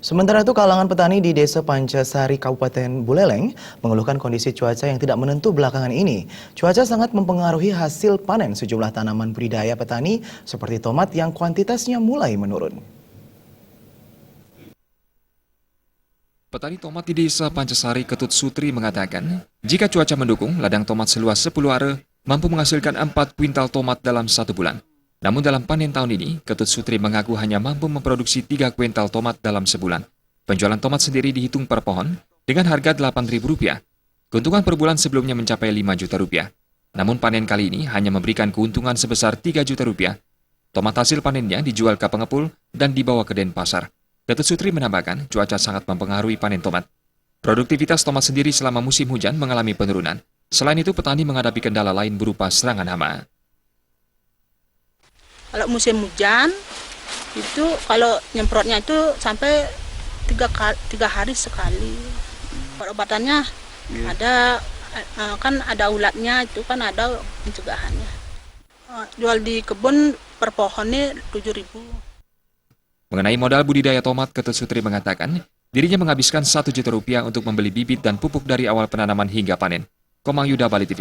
Sementara itu, kalangan petani di Desa Pancasari, Kabupaten Buleleng, mengeluhkan kondisi cuaca yang tidak menentu belakangan ini. Cuaca sangat mempengaruhi hasil panen sejumlah tanaman budidaya petani seperti tomat yang kuantitasnya mulai menurun. Petani tomat di Desa Pancasari, Ketut Sutri mengatakan, jika cuaca mendukung, ladang tomat seluas 10 are mampu menghasilkan 4 kuintal tomat dalam 1 bulan. Namun dalam panen tahun ini, Ketut Sutri mengaku hanya mampu memproduksi 3 kuintal tomat dalam sebulan. Penjualan tomat sendiri dihitung per pohon dengan harga Rp8.000. Keuntungan per bulan sebelumnya mencapai Rp5 juta. Namun panen kali ini hanya memberikan keuntungan sebesar Rp3 juta. Tomat hasil panennya dijual ke pengepul dan dibawa ke Denpasar. Ketut Sutri menambahkan, cuaca sangat mempengaruhi panen tomat. Produktivitas tomat sendiri selama musim hujan mengalami penurunan. Selain itu, petani menghadapi kendala lain berupa serangan hama. Kalau musim hujan, itu kalau nyemprotnya itu sampai 3 hari sekali. Perobatannya ada, kan ada ulatnya, itu kan ada pencegahannya. Jual di kebun per pohonnya Rp7.000. Mengenai modal budidaya tomat, Ketut Sutri mengatakan, dirinya menghabiskan Rp1 juta untuk membeli bibit dan pupuk dari awal penanaman hingga panen. Komang Yuda, Bali TV.